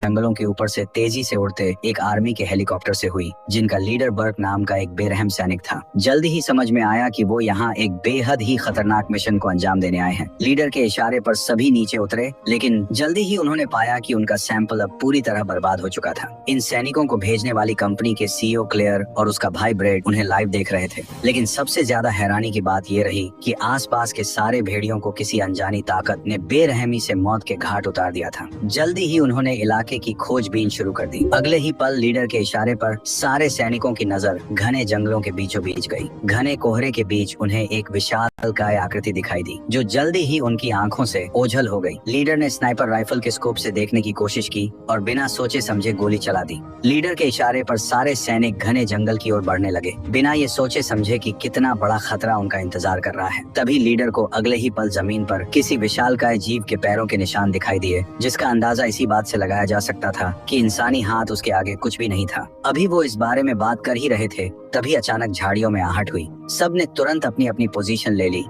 जंगलों के ऊपर से तेजी से उड़ते एक आर्मी के हेलीकॉप्टर से हुई, जिनका लीडर बर्क नाम का एक बेरहम सैनिक था। जल्द ही समझ में आया कि वो यहाँ एक बेहद ही खतरनाक मिशन को अंजाम देने आए हैं। लीडर के इशारे पर सभी नीचे उतरे, लेकिन जल्दी ही उन्होंने पाया कि उनका सैंपल अब पूरी तरह बर्बाद हो चुका था। इन सैनिकों को भेजने वाली कंपनी के सीईओ क्लेयर और उसका भाई ब्रेड उन्हें लाइव देख रहे थे, लेकिन सबसे ज्यादा हैरानी की बात ये रही कि आसपास के सारे भेड़ियों को किसी अनजानी ताकत ने बेरहमी से मौत के घाट उतार दिया था। जल्दी ही उन्होंने इलाके की खोजबीन शुरू कर दी। अगले ही पल लीडर के इशारे पर सारे सैनिकों की नजर घने जंगलों के बीचों बीच गई। घने कोहरे के बीच उन्हें एक विशालकाय आकृति दिखाई दी, जो जल्दी ही उनकी आंखों से ओझल हो गई। लीडर ने स्नाइपर राइफल के स्कोप से देखने की कोशिश की और बिना सोचे समझे गोली चला दी। लीडर के इशारे पर सारे सैनिक घने जंगल की ओर बढ़ने लगे, बिना ये सोचे समझे कि कितना बड़ा खतरा उनका इंतजार कर रहा है। तभी लीडर को अगले ही पल जमीन पर किसी विशालकाय जीव के पैरों के निशान दिखाई दिए, जिसका अंदाजा इसी बात से लगाया जा सकता था कि इंसानी हाथ उसके आगे कुछ भी नहीं था। अभी वो इस बारे में बात कर ही रहे थे, तभी अचानक झाड़ियों में आहट हुई। सबने तुरंत अपनी अपनी पोजीशन ले ली,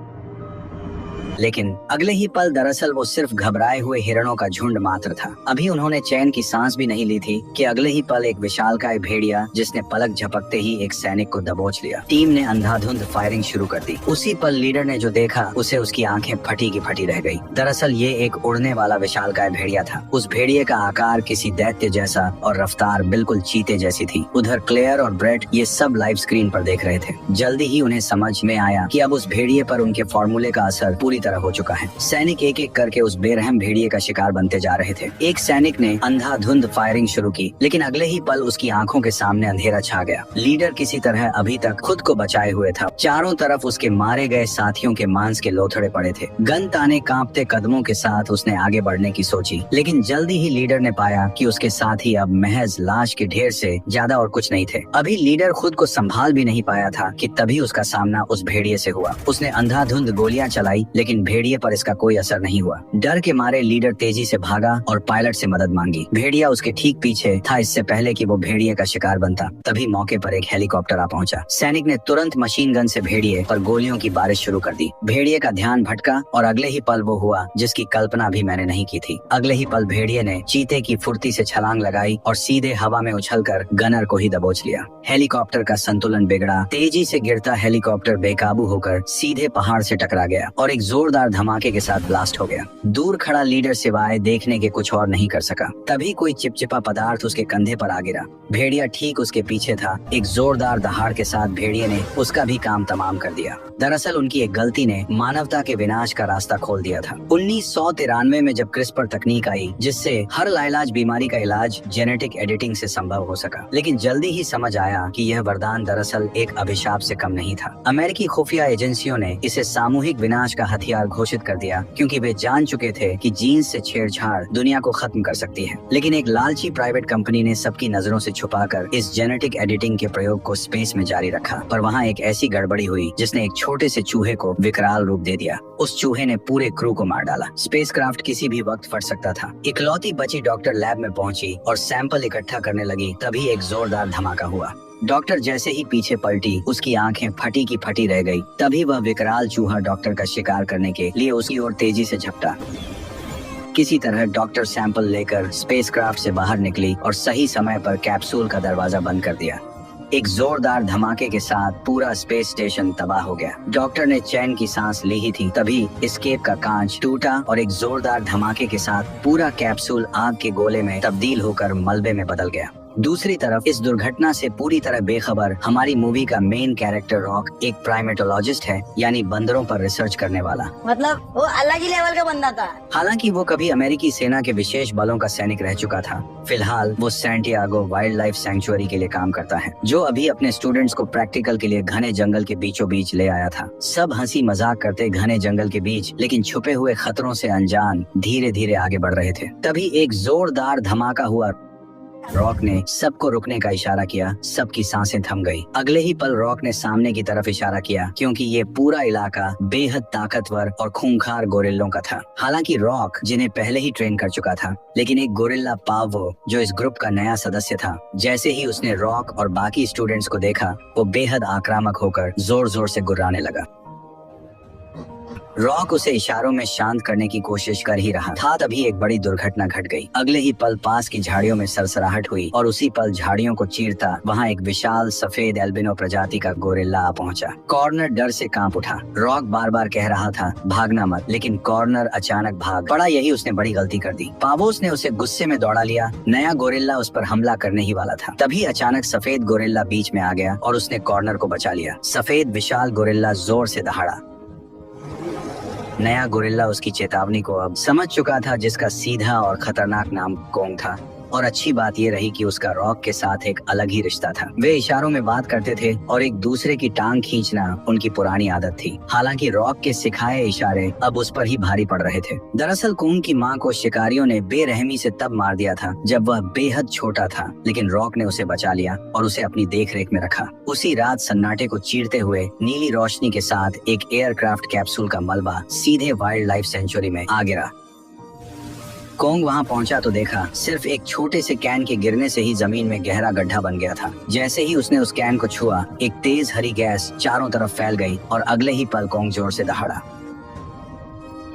लेकिन अगले ही पल दरअसल वो सिर्फ घबराए हुए हिरणों का झुंड मात्र था। अभी उन्होंने चैन की सांस भी नहीं ली थी कि अगले ही पल एक विशालकाय भेड़िया, जिसने पलक झपकते ही एक सैनिक को दबोच लिया। टीम ने अंधाधुंध फायरिंग शुरू कर दी। उसी पल लीडर ने जो देखा उसे उसकी आंखें फटी की फटी रह गई। दरअसल ये एक उड़ने वाला विशालकाय भेड़िया था। उस भेड़िए का आकार किसी दैत्य जैसा और रफ्तार बिल्कुल चीते जैसी थी। उधर क्लेयर और ब्रेट ये सब लाइव स्क्रीन पर देख रहे थे। जल्दी ही उन्हें समझ में आया कि अब उस भेड़िए पर उनके फॉर्मूले का असर पूरी हो चुका है। सैनिक एक एक करके उस बेरहम भेड़िए का शिकार बनते जा रहे थे। एक सैनिक ने अंधाधुंध फायरिंग शुरू की, लेकिन अगले ही पल उसकी आंखों के सामने अंधेरा छा गया। लीडर किसी तरह अभी तक खुद को बचाए हुए था। चारों तरफ उसके मारे गए साथियों के मांस के लोथड़े पड़े थे। गन ताने कांपते कदमों के साथ उसने आगे बढ़ने की सोची, लेकिन जल्दी ही लीडर ने पाया कि उसके साथी अब महज लाश के ढेर से ज्यादा और कुछ नहीं थे। अभी लीडर खुद को संभाल भी नहीं पाया था कि तभी उसका सामना उस भेड़िए से हुआ। उसने अंधाधुंध गोलियां चलाई, लेकिन भेड़िए पर इसका कोई असर नहीं हुआ। डर के मारे लीडर तेजी से भागा और पायलट से मदद मांगी। भेड़िया उसके ठीक पीछे था। इससे पहले कि वो भेड़िए का शिकार बनता, तभी मौके पर एक हेलीकॉप्टर आ पहुंचा। सैनिक ने तुरंत मशीन गन से भेड़िए पर गोलियों की बारिश शुरू कर दी। भेड़िए का ध्यान भटका और अगले ही पल वो हुआ जिसकी कल्पना भी मैंने नहीं की थी। अगले ही पल भेड़िए ने चीते की फुर्ती से छलांग लगाई और सीधे हवा में उछलकर गनर को ही दबोच लिया। हेलीकॉप्टर का संतुलन बिगड़ा। तेजी से गिरता हेलीकॉप्टर बेकाबू होकर सीधे पहाड़ से टकरा गया और एक जोरदार धमाके के साथ ब्लास्ट हो गया। दूर खड़ा लीडर सिवाय देखने के कुछ और नहीं कर सका। तभी कोई चिपचिपा पदार्थ उसके कंधे पर आ गिरा। भेड़िया ठीक उसके पीछे था। एक जोरदार दहाड़ के साथ भेड़िए ने उसका भी काम तमाम कर दिया। दरअसल उनकी एक गलती ने मानवता के विनाश का रास्ता खोल दिया था। 1993 में जब क्रिस्पर तकनीक आई, जिससे हर लाइलाज बीमारी का इलाज जेनेटिक एडिटिंग से संभव हो सका, लेकिन जल्दी ही समझ आया कि यह वरदान दरअसल एक अभिशाप से कम नहीं था। अमेरिकी खुफिया एजेंसियों ने इसे सामूहिक विनाश का हथियार घोषित कर दिया, क्योंकि वे जान चुके थे कि जीन्स से छेड़छाड़ दुनिया को खत्म कर सकती है। लेकिन एक लालची प्राइवेट कंपनी ने सबकी नजरों से छुपाकर इस जेनेटिक एडिटिंग के प्रयोग को स्पेस में जारी रखा। पर वहाँ एक ऐसी गड़बड़ी हुई जिसने एक छोटे से चूहे को विकराल रूप दे दिया। उस चूहे ने पूरे क्रू को मार डाला। स्पेसक्राफ्ट किसी भी वक्त फट सकता था। इकलौती बची डॉक्टर लैब में पहुंची और सैंपल इकट्ठा करने लगी। तभी एक जोरदार धमाका हुआ। डॉक्टर जैसे ही पीछे पलटी, उसकी आंखें फटी की फटी रह गई। तभी वह विकराल चूहा डॉक्टर का शिकार करने के लिए उसकी ओर तेजी से झपटा। किसी तरह डॉक्टर सैंपल लेकर स्पेसक्राफ्ट से बाहर निकली और सही समय पर कैप्सूल का दरवाजा बंद कर दिया। एक जोरदार धमाके के साथ पूरा स्पेस स्टेशन तबाह हो गया। डॉक्टर ने चैन की सांस ली ही थी, तभी एस्केप का कांच टूटा और एक जोरदार धमाके के साथ पूरा कैप्सूल आग के गोले में तब्दील होकर मलबे में बदल गया। दूसरी तरफ इस दुर्घटना से पूरी तरह बेखबर हमारी मूवी का मेन कैरेक्टर रॉक एक प्राइमेटोलॉजिस्ट है, यानी बंदरों पर रिसर्च करने वाला। मतलब वो अलग ही लेवल का बंदा था। हालांकि वो कभी अमेरिकी सेना के विशेष बलों का सैनिक रह चुका था। फिलहाल वो सैंटियागो वाइल्ड लाइफ सैंक्चुअरी के लिए काम करता है, जो अभी अपने स्टूडेंट्स को प्रैक्टिकल के लिए घने जंगल के बीचों बीच ले आया था। सब हंसी मजाक करते घने जंगल के बीच, लेकिन छुपे हुए खतरों से अनजान धीरे धीरे आगे बढ़ रहे थे। तभी एक जोरदार धमाका हुआ। रॉक ने सबको रुकने का इशारा किया। सबकी सांसें थम गई। अगले ही पल रॉक ने सामने की तरफ इशारा किया, क्योंकि ये पूरा इलाका बेहद ताकतवर और खूंखार गोरिल्लों का था। हालांकि रॉक जिन्हें पहले ही ट्रेन कर चुका था, लेकिन एक गोरिल्ला पावो जो इस ग्रुप का नया सदस्य था, जैसे ही उसने रॉक और बाकी स्टूडेंट्स को देखा, वो बेहद आक्रामक होकर जोर जोर से गुर्राने लगा। रॉक उसे इशारों में शांत करने की कोशिश कर ही रहा था, तभी एक बड़ी दुर्घटना घट गई। अगले ही पल पास की झाड़ियों में सरसराहट हुई और उसी पल झाड़ियों को चीरता वहाँ एक विशाल सफेद एल्बिनो प्रजाति का गोरिल्ला आ पहुंचा। कॉर्नर डर से कांप उठा। रॉक बार बार कह रहा था भागना मत, लेकिन कॉर्नर अचानक भाग पड़ा। यही उसने बड़ी गलती कर दी। पावोस ने उसे गुस्से में दौड़ा लिया। नया गोरिल्ला उस पर हमला करने ही वाला था। तभी अचानक सफेद गोरिल्ला बीच में आ गया और उसने कॉर्नर को बचा लिया। सफेद विशाल गोरिल्ला जोर से दहाड़ा। नया गोरिल्ला उसकी चेतावनी को अब समझ चुका था, जिसका सीधा और खतरनाक नाम कोंग था। और अच्छी बात ये रही कि उसका रॉक के साथ एक अलग ही रिश्ता था। वे इशारों में बात करते थे और एक दूसरे की टांग खींचना उनकी पुरानी आदत थी। हालांकि रॉक के सिखाए इशारे अब उस पर ही भारी पड़ रहे थे। दरअसल कोंग की मां को शिकारियों ने बेरहमी से तब मार दिया था जब वह बेहद छोटा था, लेकिन रॉक ने उसे बचा लिया और उसे अपनी देखरेख में रखा। उसी रात सन्नाटे को चीरते हुए नीली रोशनी के साथ एक एयरक्राफ्ट कैप्सूल का मलबा सीधे वाइल्ड लाइफ सेंचुरी में आ गिरा। कोंग वहां पहुंचा तो देखा सिर्फ एक छोटे से कैन के गिरने से ही जमीन में गहरा गड्ढा बन गया था। जैसे ही उसने उस कैन को छुआ, एक तेज हरी गैस चारों तरफ फैल गई और अगले ही पल कोंग जोर से दहाड़ा।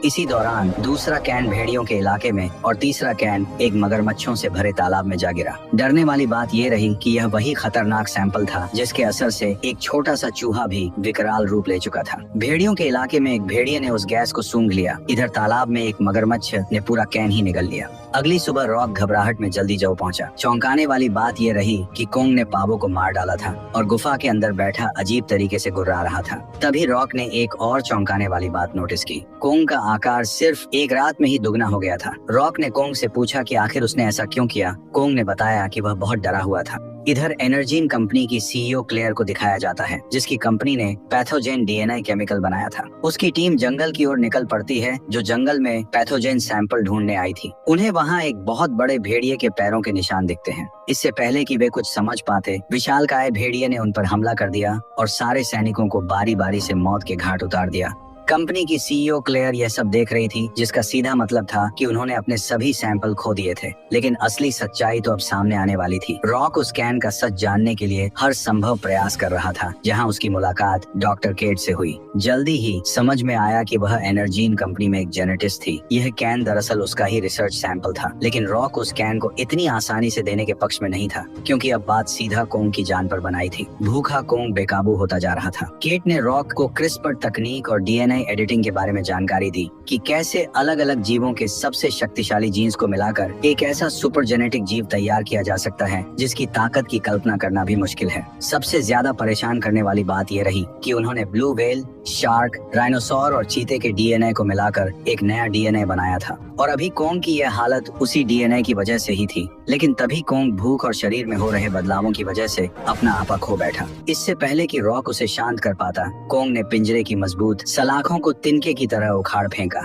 इसी दौरान दूसरा कैन भेड़ियों के इलाके में और तीसरा कैन एक मगरमच्छों से भरे तालाब में जा गिरा। डरने वाली बात यह रही कि यह वही खतरनाक सैंपल था जिसके असर से एक छोटा सा चूहा भी विकराल रूप ले चुका था। भेड़ियों के इलाके में एक भेड़िए ने उस गैस को सूंघ लिया। इधर तालाब में एक मगरमच्छ ने पूरा कैन ही निगल लिया। अगली सुबह रॉक घबराहट में जल्दी जाओ पहुंचा। चौंकाने वाली बात यह रही कि कोंग ने पावो को मार डाला था और गुफा के अंदर बैठा अजीब तरीके से गुर्रा रहा था। तभी रॉक ने एक और चौंकाने वाली बात नोटिस की। कोंग का आकार सिर्फ एक रात में ही दुगना हो गया था। रॉक ने कोंग से पूछा कि आखिर उसने ऐसा क्यों किया। कोंग ने बताया कि वह बहुत डरा हुआ था। इधर एनर्जीन कंपनी की सीईओ क्लेयर को दिखाया जाता है, जिसकी कंपनी ने पैथोजेन डीएनए केमिकल बनाया था। उसकी टीम जंगल की ओर निकल पड़ती है, जो जंगल में पैथोजेन सैंपल ढूंढने आई थी। उन्हें वहाँ एक बहुत बड़े भेड़िए के पैरों के निशान दिखते हैं। इससे पहले कि वे कुछ समझ पाते, विशालकाय भेड़िए ने उन पर हमला कर दिया और सारे सैनिकों को बारी बारी से मौत के घाट उतार दिया। कंपनी की सीईओ क्लेयर यह सब देख रही थी, जिसका सीधा मतलब था कि उन्होंने अपने सभी सैंपल खो दिए थे। लेकिन असली सच्चाई तो अब सामने आने वाली थी। रॉक उस कैन का सच जानने के लिए हर संभव प्रयास कर रहा था, जहां उसकी मुलाकात डॉक्टर केट से हुई। जल्दी ही समझ में आया कि वह एनर्जीन कंपनी में एक जेनेटिस्ट थी। यह कैन दरअसल उसका ही रिसर्च सैंपल था, लेकिन रॉक उस कैन को इतनी आसानी से देने के पक्ष में नहीं था, क्योंकि अब बात सीधा कोंग की जान पर बनाई थी। भूखा कोंग बेकाबू होता जा रहा था। केट ने रॉक को क्रिस्पर तकनीक और डीएनए एडिटिंग के बारे में जानकारी दी कि कैसे अलग अलग जीवों के सबसे शक्तिशाली जीन्स को मिलाकर एक ऐसा सुपर जेनेटिक जीव तैयार किया जा सकता है जिसकी ताकत की कल्पना करना भी मुश्किल है। सबसे ज्यादा परेशान करने वाली बात यह रही कि उन्होंने ब्लू व्हेल, शार्क, डायनासोर और चीते के डीएनए को मिलाकर एक नया डीएनए बनाया था। और अभी कोंग की यह हालत उसी डीएनए की वजह से ही थी। लेकिन तभी कोंग भूख और शरीर में हो रहे बदलावों की वजह से अपना आपा खो बैठा। इससे पहले कि रॉक उसे शांत कर पाता, कोंग ने पिंजरे की मजबूत सलाखों को तिनके की तरह उखाड़ फेंका।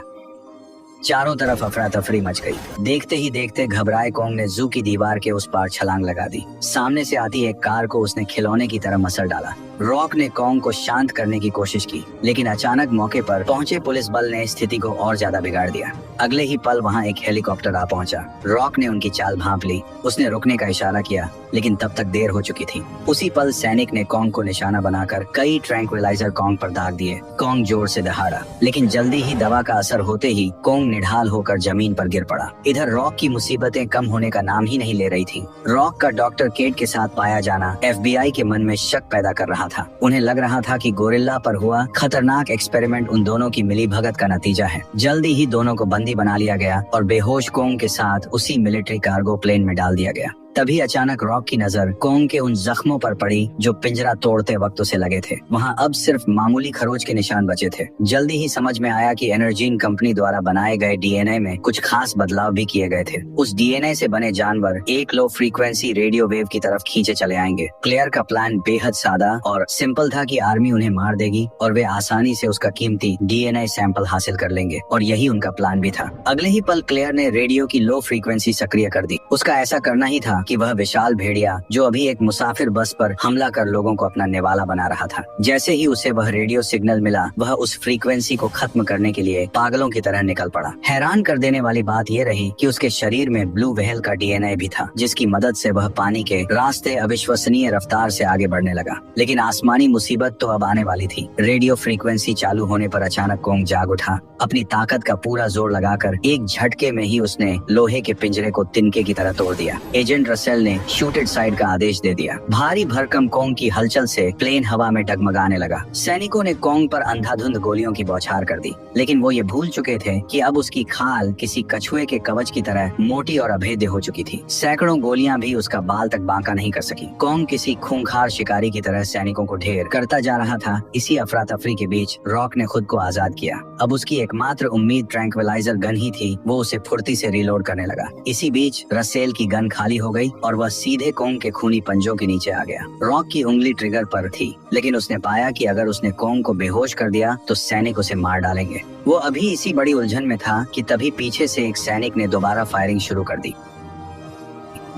चारों तरफ अफरा तफरी मच गई। देखते ही देखते घबराए कोंग ने जू की दीवार के उस पार छलांग लगा दी। सामने से आती एक कार को उसने खिलौने की तरह मसल डाला। रॉक ने कोंग को शांत करने की कोशिश की, लेकिन अचानक मौके पर पहुंचे पुलिस बल ने स्थिति को और ज्यादा बिगाड़ दिया। अगले ही पल वहां एक हेलीकॉप्टर आ पहुंचा। रॉक ने उनकी चाल भांप ली। उसने रुकने का इशारा किया, लेकिन तब तक देर हो चुकी थी। उसी पल सैनिक ने कोंग को निशाना बनाकर कई ट्रैंक्विलाइजर कोंग पर दाग दिए। कोंग जोर से दहाड़ा, लेकिन जल्दी ही दवा का असर होते ही कोंग निढाल होकर जमीन पर गिर पड़ा। इधर रॉक की मुसीबतें कम होने का नाम ही नहीं ले रही थी। रॉक का डॉक्टर केट के साथ पाया जाना FBI के मन में शक पैदा कर रहा था। उन्हें लग रहा था कि गोरिल्ला पर हुआ खतरनाक एक्सपेरिमेंट उन दोनों की मिलीभगत का नतीजा है। जल्दी ही दोनों को बंदी बना लिया गया और बेहोश कोंग के साथ उसी मिलिट्री कार्गो प्लेन में डाल दिया गया। तभी अचानक रॉक की नजर कोंग के उन जख्मों पर पड़ी जो पिंजरा तोड़ते वक्त उसे लगे थे। वहाँ अब सिर्फ मामूली खरोच के निशान बचे थे। जल्दी ही समझ में आया कि एनर्जीन कंपनी द्वारा बनाए गए डीएनए में कुछ खास बदलाव भी किए गए थे। उस डीएनए से बने जानवर एक लो फ्रीक्वेंसी रेडियो वेव की तरफ खींचे चले आएंगे। क्लेयर का प्लान बेहद सादा और सिंपल था कि आर्मी उन्हें मार देगी और वे आसानी से उसका कीमती डीएनए सैंपल हासिल कर लेंगे, और यही उनका प्लान भी था। अगले ही पल क्लेयर ने रेडियो की लो फ्रीक्वेंसी सक्रिय कर दी। उसका ऐसा करना ही था कि वह विशाल भेड़िया जो अभी एक मुसाफिर बस पर हमला कर लोगों को अपना निवाला बना रहा था। जैसे ही उसे वह रेडियो सिग्नल मिला, वह उस फ्रीक्वेंसी को खत्म करने के लिए पागलों की तरह निकल पड़ा। हैरान कर देने वाली बात यह रही कि उसके शरीर में ब्लू व्हेल का डीएनए भी था, जिसकी मदद से वह पानी के रास्ते अविश्वसनीय रफ्तार से आगे बढ़ने लगा। लेकिन आसमानी मुसीबत तो अब आने वाली थी। रेडियो फ्रीक्वेंसी चालू होने पर अचानक कोंग जाग उठा। अपनी ताकत का पूरा जोर लगाकर एक झटके में ही उसने लोहे के पिंजरे को तिनके की तरह तोड़ दिया। एजेंट रसेल ने शूट इट साइड का आदेश दे दिया। भारी भरकम कोंग की हलचल से प्लेन हवा में डगमगाने लगा। सैनिकों ने कोंग पर अंधाधुंध गोलियों की बौछार कर दी, लेकिन वो ये भूल चुके थे कि अब उसकी खाल किसी कछुए के कवच की तरह मोटी और अभेद्य हो चुकी थी। सैकड़ों गोलियां भी उसका बाल तक बांका नहीं कर सकी। कोंग किसी खूंखार शिकारी की तरह सैनिकों को ढेर करता जा रहा था। इसी अफरा तफरी के बीच रॉक ने खुद को आजाद किया। अब उसकी एकमात्र उम्मीद ट्रैंक्विलाइजर गन ही थी। वो उसे फुर्ती से रीलोड करने लगा। इसी बीच रसेल की गन खाली हो गई और वह सीधे कोंग के खूनी पंजों के नीचे आ गया। रॉक की उंगली ट्रिगर पर थी, लेकिन उसने पाया कि अगर उसने कोंग को बेहोश कर दिया तो सैनिक उसे मार डालेंगे। वो अभी इसी बड़ी उलझन में था कि तभी पीछे से एक सैनिक ने दोबारा फायरिंग शुरू कर दी।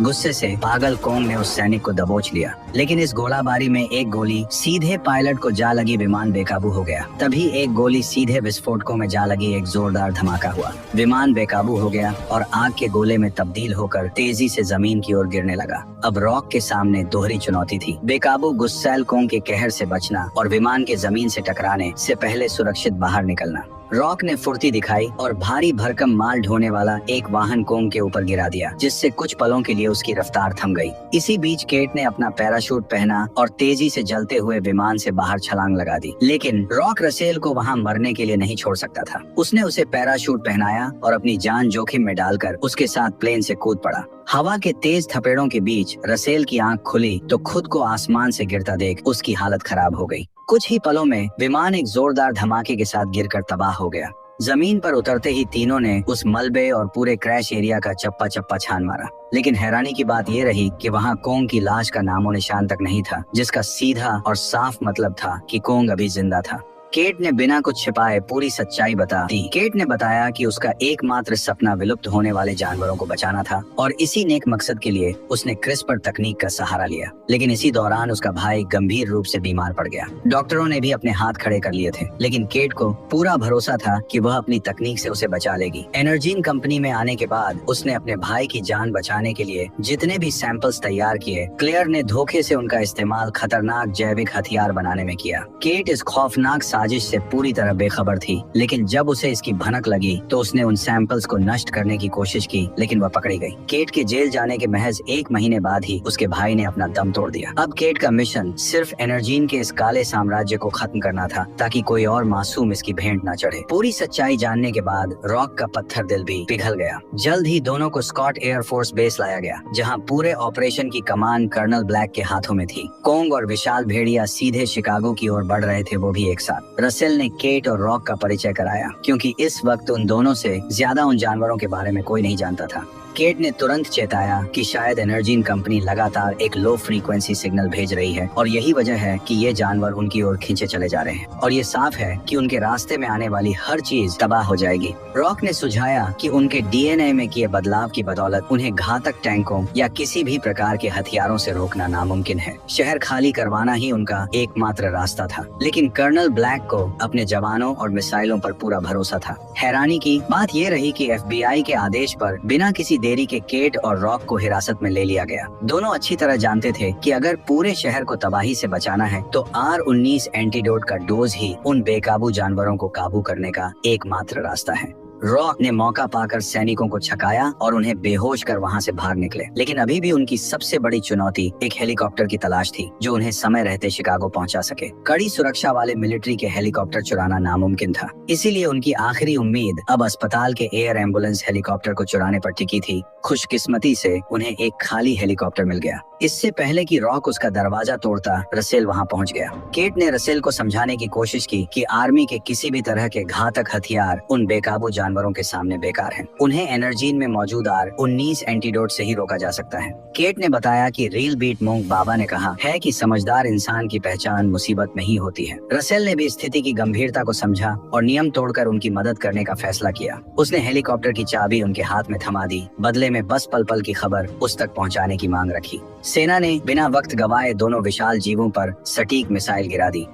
गुस्से से पागल कोंग ने उस सैनिक को दबोच लिया, लेकिन इस गोलाबारी में एक गोली सीधे पायलट को जा लगी। विमान बेकाबू हो गया। तभी एक गोली सीधे विस्फोटकों में जा लगी। एक जोरदार धमाका हुआ। विमान बेकाबू हो गया और आग के गोले में तब्दील होकर तेजी से जमीन की ओर गिरने लगा। अब रॉक के सामने दोहरी चुनौती थी। बेकाबू गुस्सैल कोंग के कहर से बचना और विमान के जमीन से टकराने से पहले सुरक्षित बाहर निकलना। रॉक ने फुर्ती दिखाई और भारी भरकम माल ढोने वाला एक वाहन कोंग के ऊपर गिरा दिया, जिससे कुछ पलों के लिए उसकी रफ्तार थम गई। इसी बीच केट ने अपना पैराशूट पहना और तेजी से जलते हुए विमान से बाहर छलांग लगा दी। लेकिन रॉक रसेल को वहां मरने के लिए नहीं छोड़ सकता था। उसने उसे पैराशूट पहनाया और अपनी जान जोखिम में डालकर उसके साथ प्लेन से कूद पड़ा। हवा के तेज थपेड़ों के बीच रसेल की आंख खुली तो खुद को आसमान से गिरता देख उसकी हालत खराब हो गई। कुछ ही पलों में विमान एक जोरदार धमाके के साथ गिरकर तबाह हो गया। जमीन पर उतरते ही तीनों ने उस मलबे और पूरे क्रैश एरिया का चप्पा चप्पा छान मारा। लेकिन हैरानी की बात यह रही कि वहां कोंग की लाश का नामो निशान तक नहीं था, जिसका सीधा और साफ मतलब था कि कोंग अभी जिंदा था। केट ने बिना कुछ छिपाए पूरी सच्चाई बता दी। केट ने बताया कि उसका एकमात्र सपना विलुप्त होने वाले जानवरों को बचाना था और इसी नेक मकसद के लिए उसने क्रिस्पर तकनीक का सहारा लिया। लेकिन इसी दौरान उसका भाई गंभीर रूप से बीमार पड़ गया। डॉक्टरों ने भी अपने हाथ खड़े कर लिए थे, लेकिन केट को पूरा भरोसा था कि वह अपनी तकनीक से उसे बचा लेगी। एनर्जीन कंपनी में आने के बाद उसने अपने भाई की जान बचाने के लिए जितने भी सैंपल्स तैयार किए, क्लेयर ने धोखे से उनका इस्तेमाल खतरनाक जैविक हथियार बनाने में किया। केट इस खौफनाक साजिश से पूरी तरह बेखबर थी, लेकिन जब उसे इसकी भनक लगी तो उसने उन सैंपल्स को नष्ट करने की कोशिश की, लेकिन वह पकड़ी गई। केट के जेल जाने के महज 1 महीने बाद ही उसके भाई ने अपना दम तोड़ दिया। अब केट का मिशन सिर्फ एनर्जीन के इस काले साम्राज्य को खत्म करना था, ताकि कोई और मासूम इसकी भेंट न चढ़े। पूरी सच्चाई जानने के बाद रॉक का पत्थर दिल भी पिघल गया। जल्द ही दोनों को स्कॉट एयरफोर्स बेस लाया गया, जहाँ पूरे ऑपरेशन की कमान कर्नल ब्लैक के हाथों में थी। कोंग और विशाल भेड़िया सीधे शिकागो की ओर बढ़ रहे थे, वो भी एक साथ। रसेल ने केट और रॉक का परिचय कराया, क्योंकि इस वक्त उन दोनों से ज्यादा उन जानवरों के बारे में कोई नहीं जानता था। केट ने तुरंत चेताया कि शायद एनर्जीन कंपनी लगातार एक लो फ्रीक्वेंसी सिग्नल भेज रही है और यही वजह है कि ये जानवर उनकी ओर खींचे चले जा रहे हैं और ये साफ है कि उनके रास्ते में आने वाली हर चीज तबाह हो जाएगी। रॉक ने सुझाया कि उनके डीएनए में किए बदलाव की बदौलत उन्हें घातक टैंकों या किसी भी प्रकार के हथियारों से रोकना नामुमकिन है। शहर खाली करवाना ही उनका एकमात्र रास्ता था। लेकिन कर्नल ब्लैक को अपने जवानों और मिसाइलों पर पूरा भरोसा था। हैरानी की बात यह रही कि एफबीआई के आदेश पर बिना किसी देरी के केट और रॉक को हिरासत में ले लिया गया। दोनों अच्छी तरह जानते थे कि अगर पूरे शहर को तबाही से बचाना है तो R19 एंटीडोट का डोज ही उन बेकाबू जानवरों को काबू करने का एकमात्र रास्ता है। रॉक ने मौका पाकर सैनिकों को छकाया और उन्हें बेहोश कर वहां से भाग निकले। लेकिन अभी भी उनकी सबसे बड़ी चुनौती एक हेलीकॉप्टर की तलाश थी, जो उन्हें समय रहते शिकागो पहुंचा सके। कड़ी सुरक्षा वाले मिलिट्री के हेलीकॉप्टर चुराना नामुमकिन था, इसीलिए उनकी आखिरी उम्मीद अब अस्पताल के एयर एम्बुलेंस हेलीकॉप्टर को चुराने पर टिकी थी। खुशकिस्मती से उन्हें एक खाली हेलीकॉप्टर मिल गया। इससे पहले कि रॉक उसका दरवाजा तोड़ता, रसेल वहां पहुंच गया। केट ने रसेल को समझाने की कोशिश की कि आर्मी के किसी भी तरह के घातक हथियार उन बेकाबू जानवरों के सामने बेकार हैं। उन्हें एनर्जीन में मौजूद R19 एंटीडोट से ही रोका जा सकता है। केट ने बताया कि रील बीट मोंग बाबा ने कहा है कि समझदार इंसान की पहचान मुसीबत में ही होती है। रसेल ने भी स्थिति की गंभीरता को समझा और नियम तोड़कर उनकी मदद करने का फैसला किया। उसने हेलीकॉप्टर की चाबी उनके हाथ में थमा दी, बदले में बस पल पल की खबर उस तक पहुंचाने की मांग रखी। सेना ने बिना वक्त गवाए दोनों विशाल जीवों पर सटीक मिसाइल गिरा दी।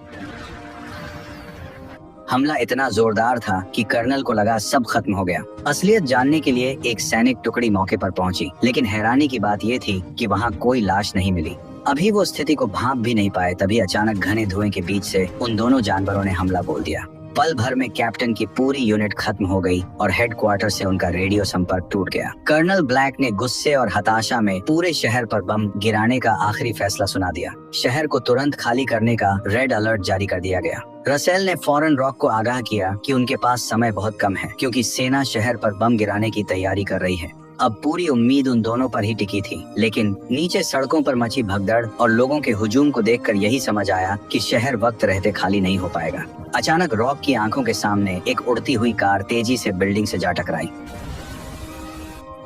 हमला इतना जोरदार था कि कर्नल को लगा सब खत्म हो गया। असलियत जानने के लिए एक सैनिक टुकड़ी मौके पर पहुंची, लेकिन हैरानी की बात ये थी कि वहां कोई लाश नहीं मिली। अभी वो स्थिति को भांप भी नहीं पाए, तभी अचानक घने धुएं के बीच से उन दोनों जानवरों ने हमला बोल दिया। पल भर में कैप्टन की पूरी यूनिट खत्म हो गई और हेडक्वार्टर से उनका रेडियो संपर्क टूट गया। कर्नल ब्लैक ने गुस्से और हताशा में पूरे शहर पर बम गिराने का आखिरी फैसला सुना दिया। शहर को तुरंत खाली करने का रेड अलर्ट जारी कर दिया गया। रसेल ने फौरन रॉक को आगाह किया कि उनके पास समय बहुत कम है, क्योंकि सेना शहर पर बम गिराने की तैयारी कर रही है। अब पूरी उम्मीद उन दोनों पर ही टिकी थी, लेकिन नीचे सड़कों पर मची भगदड़ और लोगों के हुजूम को देखकर यही समझ आया कि शहर वक्त रहते खाली नहीं हो पाएगा। अचानक रॉक की आंखों के सामने एक उड़ती हुई कार तेजी से बिल्डिंग से जा टकराई।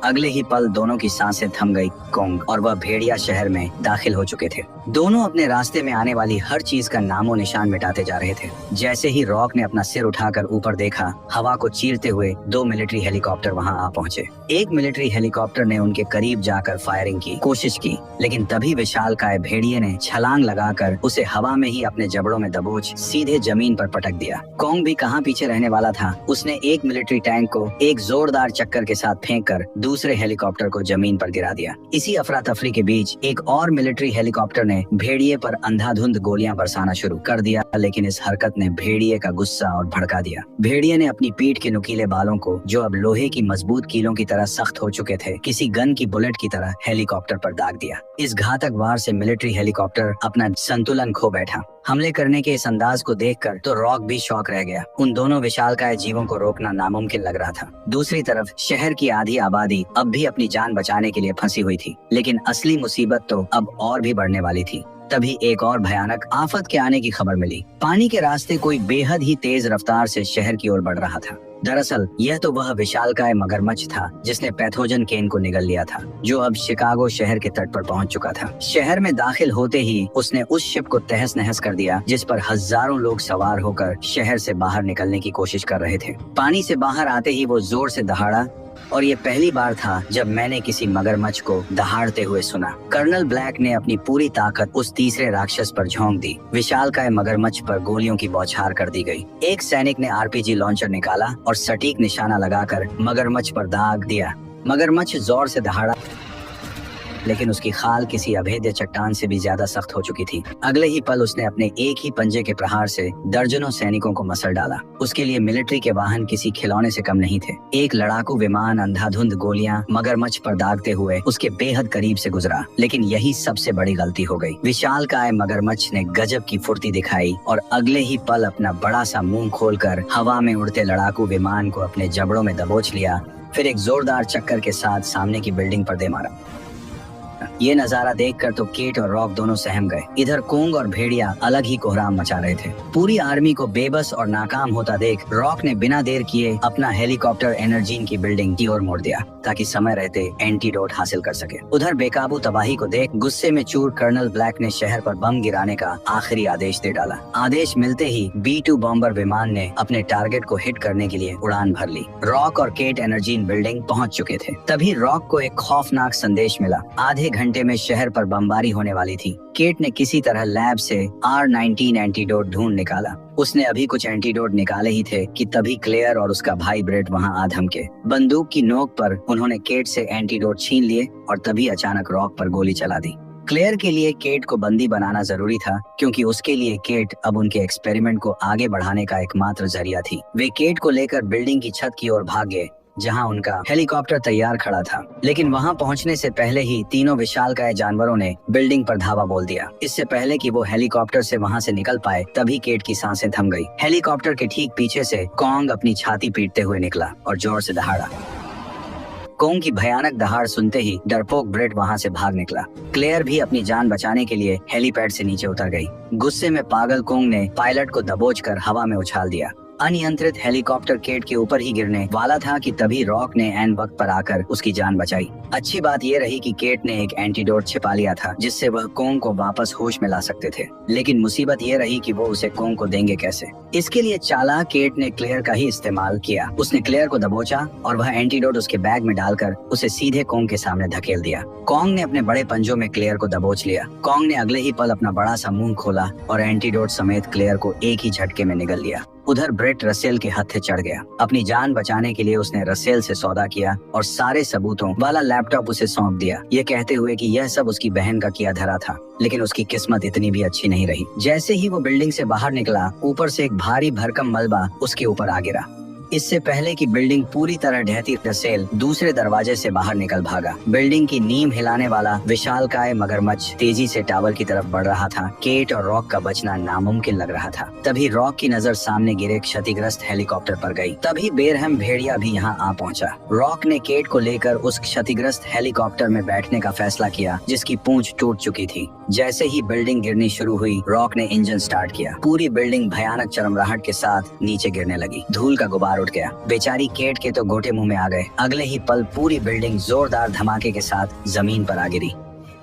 अगले ही पल दोनों की सांसें थम गई। कोंग और वह भेड़िया शहर में दाखिल हो चुके थे। दोनों अपने रास्ते में आने वाली हर चीज का नामो निशान मिटाते जा रहे थे। जैसे ही रॉक ने अपना सिर उठाकर ऊपर देखा, हवा को चीरते हुए 2 मिलिट्री हेलीकॉप्टर वहां आ पहुंचे। एक मिलिट्री हेलीकॉप्टर ने उनके करीब जाकर फायरिंग की कोशिश की, लेकिन तभी विशालकाय भेड़िए ने छलांग लगाकर उसे हवा में ही अपने जबड़ों में दबोच सीधे जमीन पर पटक दिया। कोंग भी कहाँ पीछे रहने वाला था। उसने एक मिलिट्री टैंक को एक जोरदार चक्कर के साथ फेंक कर दूसरे हेलीकॉप्टर को जमीन पर गिरा दिया। इसी अफरा तफरी के बीच एक और मिलिट्री हेलीकॉप्टर ने भेड़िए पर अंधाधुंध गोलियां बरसाना शुरू कर दिया, लेकिन इस हरकत ने भेड़िए का गुस्सा और भड़का दिया। भेड़िए ने अपनी पीठ के नुकीले बालों को, जो अब लोहे की मजबूत कीलों की तरह सख्त हो चुके थे, किसी गन की बुलेट की तरह हेलीकॉप्टर पर दाग दिया। इस घातक वार से मिलिट्री हेलीकॉप्टर अपना संतुलन खो बैठा। हमले करने के इस अंदाज को देखकर तो रॉक भी शॉक रह गया। उन दोनों विशालकाय जीवों को रोकना नामुमकिन लग रहा था। दूसरी तरफ शहर की आधी आबादी अब भी अपनी जान बचाने के लिए फंसी हुई थी, लेकिन असली मुसीबत तो अब और भी बढ़ने वाली थी। तभी एक और भयानक आफत के आने की खबर मिली। पानी के रास्ते कोई बेहद ही तेज रफ्तार से शहर की ओर बढ़ रहा था। दरअसल यह तो वह विशालकाय मगरमच्छ था जिसने पैथोजन केन को निगल लिया था, जो अब शिकागो शहर के तट पर पहुंच चुका था। शहर में दाखिल होते ही उसने उस शिप को तहस नहस कर दिया जिस पर हजारों लोग सवार होकर शहर से बाहर निकलने की कोशिश कर रहे थे। पानी से बाहर आते ही वो जोर से दहाड़ा, और ये पहली बार था जब मैंने किसी मगरमच्छ को दहाड़ते हुए सुना। कर्नल ब्लैक ने अपनी पूरी ताकत उस तीसरे राक्षस पर झोंक दी। विशालकाय मगरमच्छ पर गोलियों की बौछार कर दी गई। एक सैनिक ने आरपीजी लॉन्चर निकाला और सटीक निशाना लगाकर मगरमच्छ पर दाग दिया। मगरमच्छ जोर से दहाड़ा, लेकिन उसकी खाल किसी अभेद्य चट्टान से भी ज्यादा सख्त हो चुकी थी। अगले ही पल उसने अपने एक ही पंजे के प्रहार से दर्जनों सैनिकों को मसल डाला। उसके लिए मिलिट्री के वाहन किसी खिलौने से कम नहीं थे। एक लड़ाकू विमान अंधाधुंध गोलियां मगरमच्छ पर दागते हुए उसके बेहद करीब से गुजरा, लेकिन यही सबसे बड़ी गलती हो गई। विशालकाय मगरमच्छ ने गजब की फुर्ती दिखाई और अगले ही पल अपना बड़ा सा मुंह खोलकर हवा में उड़ते लड़ाकू विमान को अपने जबड़ों में दबोच लिया, फिर एक जोरदार चक्कर के साथ सामने की बिल्डिंग पर दे मारा। ये नजारा देखकर तो केट और रॉक दोनों सहम गए। इधर कोंग और भेड़िया अलग ही कोहराम मचा रहे थे। पूरी आर्मी को बेबस और नाकाम होता देख रॉक ने बिना देर किए अपना हेलीकॉप्टर एनर्जीन की बिल्डिंग की ओर मोड़ दिया, ताकि समय रहते एंटीडोट हासिल कर सके। उधर बेकाबू तबाही को देख गुस्से में चूर कर्नल ब्लैक ने शहर पर बम गिराने का आखिरी आदेश दे डाला। आदेश मिलते ही B-2 बॉम्बर विमान ने अपने टारगेट को हिट करने के लिए उड़ान भर ली। रॉक और केट एनर्जीन बिल्डिंग पहुंच चुके थे। तभी रॉक को एक खौफनाक संदेश मिला। आधे घंटे में शहर पर बमबारी होने वाली थी। केट ने किसी तरह लैब से R19 एंटीडोट ढूंढ निकाला। उसने अभी कुछ एंटीडोट निकाले ही थे कि तभी क्लेयर और उसका भाई ब्रेट वहां आ धमके। बंदूक की नोक पर उन्होंने केट से एंटीडोट छीन लिए और तभी अचानक रॉक पर गोली चला दी। क्लेयर के लिए केट को बंदी बनाना जरूरी था, क्योंकि उसके लिए केट अब उनके एक्सपेरिमेंट को आगे बढ़ाने का एकमात्र जरिया थी। वे केट को लेकर बिल्डिंग की छत की ओर भाग गए, जहां उनका हेलीकॉप्टर तैयार खड़ा था। लेकिन वहां पहुंचने से पहले ही तीनों विशालकाय जानवरों ने बिल्डिंग पर धावा बोल दिया। इससे पहले कि वो हेलीकॉप्टर से वहां से निकल पाए, तभी केट की सांसें थम गई। हेलीकॉप्टर के ठीक पीछे से कोंग अपनी छाती पीटते हुए निकला और जोर से दहाड़ा। कोंग की भयानक दहाड़ सुनते ही डरपोक ब्रेट वहां से भाग निकला। क्लेयर भी अपनी जान बचाने के लिए हेलीपैड से नीचे उतर गई। गुस्से में पागल कोंग ने पायलट को दबोचकर हवा में उछाल दिया। अनियंत्रित हेलीकॉप्टर केट के ऊपर ही गिरने वाला था कि तभी रॉक ने एन वक्त पर आकर उसकी जान बचाई। अच्छी बात यह रही कि केट ने एक एंटीडोट छिपा लिया था जिससे वह कोंग को वापस होश में ला सकते थे, लेकिन मुसीबत यह रही कि वो उसे कोंग को देंगे कैसे। इसके लिए चालाक केट ने क्लेयर का ही इस्तेमाल किया। उसने क्लेयर को दबोचा और वह एंटीडोट उसके बैग में डालकर उसे सीधे कोंग के सामने धकेल दिया। कोंग ने अपने बड़े पंजों में क्लेयर को दबोच लिया। कोंग ने अगले ही पल अपना बड़ा सा मुंह खोला और एंटीडोट समेत क्लेयर को एक ही झटके में निगल लिया। उधर ब्रेट रसेल के हत्थे चढ़ गया। अपनी जान बचाने के लिए उसने रसेल से सौदा किया और सारे सबूतों वाला लैपटॉप उसे सौंप दिया, ये कहते हुए कि यह सब उसकी बहन का किया धरा था। लेकिन उसकी किस्मत इतनी भी अच्छी नहीं रही। जैसे ही वो बिल्डिंग से बाहर निकला, ऊपर से एक भारी भरकम मलबा उसके ऊपर आ गिरा। इससे पहले कि बिल्डिंग पूरी तरह ढहती, रसेल दूसरे दरवाजे से बाहर निकल भागा। बिल्डिंग की नींव हिलाने वाला विशालकाय मगरमच्छ तेजी से टावर की तरफ बढ़ रहा था। केट और रॉक का बचना नामुमकिन लग रहा था। तभी रॉक की नजर सामने गिरे क्षतिग्रस्त हेलीकॉप्टर पर गई। तभी बेरहम भेड़िया भी यहाँ आ पहुंचा। रॉक ने केट को लेकर उस क्षतिग्रस्त हेलीकॉप्टर में बैठने का फैसला किया जिसकी पूंछ टूट चुकी थी। जैसे ही बिल्डिंग गिरनी शुरू हुई, रॉक ने इंजन स्टार्ट किया। पूरी बिल्डिंग भयानक चरमराहट के साथ नीचे गिरने लगी। धूल का गुबार उठ गया। बेचारी केट के तो गोटे मुंह में आ गए। अगले ही पल पूरी बिल्डिंग जोरदार धमाके के साथ जमीन पर आ गिरी।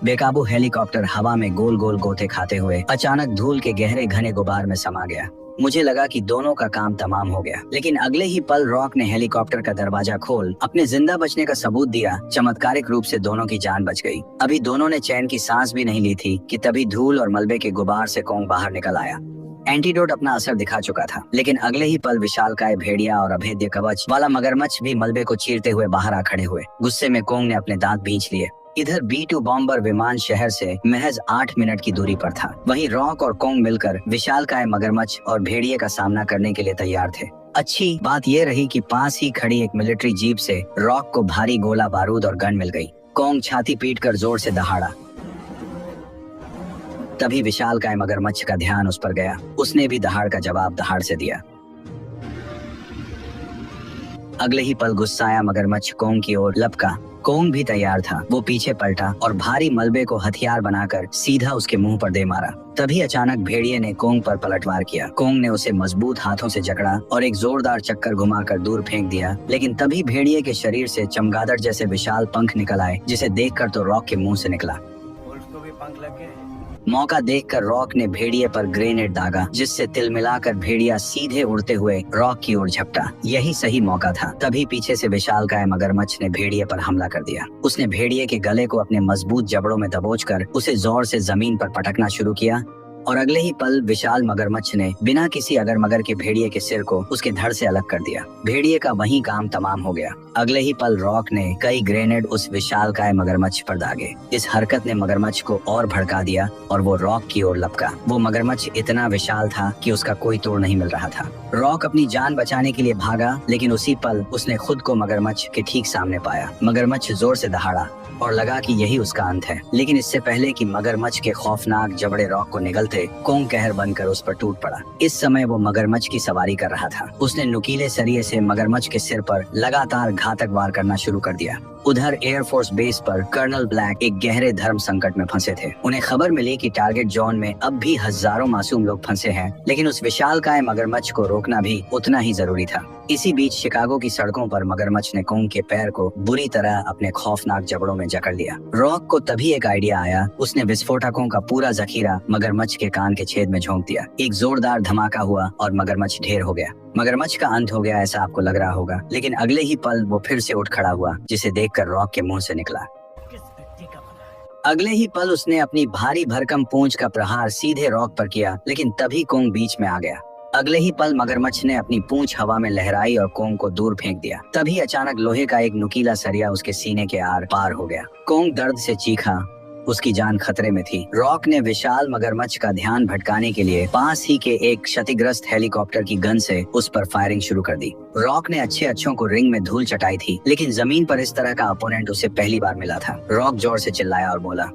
बेकाबू हेलीकॉप्टर हवा में गोल गोल गोते खाते हुए अचानक धूल के गहरे घने गुबार में समा गया। मुझे लगा कि दोनों का काम तमाम हो गया, लेकिन अगले ही पल रॉक ने हेलीकॉप्टर का दरवाजा खोल अपने जिंदा बचने का सबूत दिया। चमत्कारिक रूप से दोनों की जान बच गई। अभी दोनों ने चैन की सांस भी नहीं ली थी कि तभी धूल और मलबे के गुबार से कोंग बाहर निकल आया। एंटीडोट अपना असर दिखा चुका था, लेकिन अगले ही पल विशालकाय भेड़िया और अभेद्य कवच वाला मगरमच्छ भी मलबे को चीरते हुए बाहर आ खड़े हुए। गुस्से में कोंग ने अपने दांत बींच लिए। इधर B-2 बॉम्बर विमान शहर से महज 8 मिनट की दूरी पर था। वहीं रॉक और कोंग मिलकर विशालकाय मगरमच्छ और भेड़िए का सामना करने के लिए तैयार थे। अच्छी बात यह रही कि पास ही खड़ी एक मिलिट्री जीप से रॉक को भारी गोला बारूद और गन मिल गई। कोंग छाती पीटकर जोर से दहाड़ा। तभी विशालकाय मगरमच्छ का ध्यान उस पर गया। उसने भी दहाड़ का जवाब दहाड़ से दिया। अगले ही पल गुस्साया मगरमच्छ कोंग की ओर लपका। कोंग भी तैयार था। वो पीछे पलटा और भारी मलबे को हथियार बनाकर सीधा उसके मुंह पर दे मारा। तभी अचानक भेड़िए ने कोंग पर पलटवार किया। कोंग ने उसे मजबूत हाथों से जकड़ा और एक जोरदार चक्कर घुमाकर दूर फेंक दिया। लेकिन तभी भेड़िए के शरीर से चमगादड़ जैसे विशाल पंख निकल आए, जिसे देखकर तो रॉक के मुंह से निकला। उसको भी पंख लग गए। मौका देखकर रॉक ने भेड़िए पर ग्रेनेड दागा, जिससे तिलमिलाकर भेड़िया सीधे उड़ते हुए रॉक की ओर झपटा। यही सही मौका था। तभी पीछे से विशालकाय मगरमच्छ ने भेड़िए पर हमला कर दिया। उसने भेड़िए के गले को अपने मजबूत जबड़ों में दबोचकर उसे जोर से जमीन पर पटकना शुरू किया और अगले ही पल विशाल मगरमच्छ ने बिना किसी अगर मगर के भेड़िए के सिर को उसके धड़ से अलग कर दिया। भेड़िए का वहीं काम तमाम हो गया। अगले ही पल रॉक ने कई ग्रेनेड उस विशालकाय मगरमच्छ पर दागे। इस हरकत ने मगरमच्छ को और भड़का दिया और वो रॉक की ओर लपका। वो मगरमच्छ इतना विशाल था कि उसका कोई तोड़ नहीं मिल रहा था। रॉक अपनी जान बचाने के लिए भागा, लेकिन उसी पल उसने खुद को मगरमच्छ के ठीक सामने पाया। मगरमच्छ जोर से दहाड़ा और लगा कि यही उसका अंत है। लेकिन इससे पहले कि मगरमच्छ के खौफनाक जबड़े रॉक को निगलते, कोंग कहर बनकर उस पर टूट पड़ा। इस समय वो मगरमच्छ की सवारी कर रहा था। उसने नुकीले सरिये से मगरमच्छ के सिर पर लगातार घातक वार करना शुरू कर दिया। उधर एयरफोर्स बेस पर कर्नल ब्लैक एक गहरे धर्म संकट में फंसे थे। उन्हें खबर मिली कि टारगेट जोन में अब भी हजारों मासूम लोग फंसे हैं, लेकिन उस विशालकाय मगरमच्छ को रोकना भी उतना ही जरूरी था। इसी बीच शिकागो की सड़कों पर मगरमच्छ ने कोंग के पैर को बुरी तरह अपने खौफनाक जबड़ों में जकड़ लिया। रॉक को तभी एक आइडिया आया। उसने विस्फोटकों का पूरा जखीरा मगरमच्छ के कान के छेद में झोंक दिया। एक जोरदार धमाका हुआ और मगरमच्छ ढेर हो गया। मगरमच्छ का अंत हो गया ऐसा आपको लग रहा होगा, लेकिन अगले ही पल वो फिर से उठ खड़ा हुआ, जिसे देखकर रॉक के मुंह से निकला। अगले ही पल उसने अपनी भारी भरकम पूंछ का प्रहार सीधे रॉक पर किया, लेकिन तभी कोंग बीच में आ गया। अगले ही पल मगरमच्छ ने अपनी पूंछ हवा में लहराई और कोंग को दूर फेंक दिया। तभी अचानक लोहे का एक नुकीला सरिया उसके सीने के आर पार हो गया। कोंग दर्द से चीखा। उसकी जान खतरे में थी। रॉक ने विशाल मगरमच्छ का ध्यान भटकाने के लिए पास ही के एक क्षतिग्रस्त हेलीकॉप्टर की गन से उस पर फायरिंग शुरू कर दी। रॉक ने अच्छों को रिंग में धूल चटाई थी, लेकिन जमीन पर इस तरह का अपोनेंट उसे पहली बार मिला था। रॉक जोर से चिल्लाया और बोला,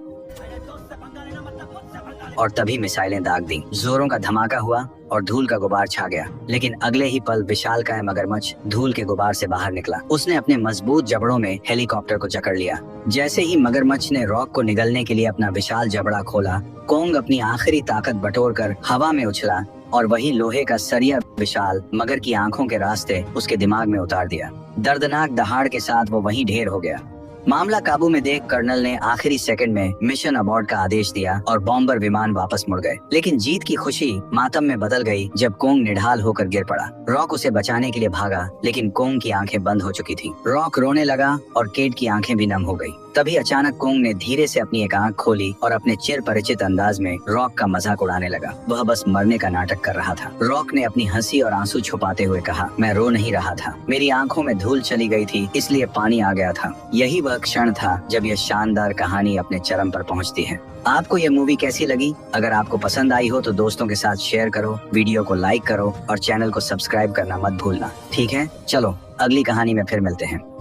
और तभी मिसाइलें दाग दी। जोरों का धमाका हुआ और धूल का गुबार छा गया। लेकिन अगले ही पल विशालकाय मगरमच्छ धूल के गुबार से बाहर निकला। उसने अपने मजबूत जबड़ों में हेलीकॉप्टर को जकड़ लिया। जैसे ही मगरमच्छ ने रॉक को निगलने के लिए अपना विशाल जबड़ा खोला, कोंग अपनी आखिरी ताकत बटोरकर हवा में उछला और वही लोहे का सरिया विशाल मगर की आंखों के रास्ते उसके दिमाग में उतार दिया। दर्दनाक दहाड़ के साथ वो वहीं ढेर हो गया। मामला काबू में देख कर्नल ने आखिरी सेकंड में मिशन अबॉर्ट का आदेश दिया और बॉम्बर विमान वापस मुड़ गए। लेकिन जीत की खुशी मातम में बदल गई जब कोंग निढाल होकर गिर पड़ा। रॉक उसे बचाने के लिए भागा, लेकिन कोंग की आंखें बंद हो चुकी थी। रॉक रोने लगा और केट की आंखें भी नम हो गई। तभी अचानक कोंग ने धीरे से अपनी एक आंख खोली और अपने चिर परिचित अंदाज में रॉक का मजाक उड़ाने लगा। वह बस मरने का नाटक कर रहा था। रॉक ने अपनी हंसी और आंसू छुपाते हुए कहा, मैं रो नहीं रहा था, मेरी आंखों में धूल चली गई थी, इसलिए पानी आ गया था। यही वह क्षण था जब यह शानदार कहानी अपने चरम पर पहुंचती है। आपको यह मूवी कैसी लगी? अगर आपको पसंद आई हो तो दोस्तों के साथ शेयर करो, वीडियो को लाइक करो और चैनल को सब्सक्राइब करना मत भूलना। ठीक है, चलो अगली कहानी में फिर मिलते हैं।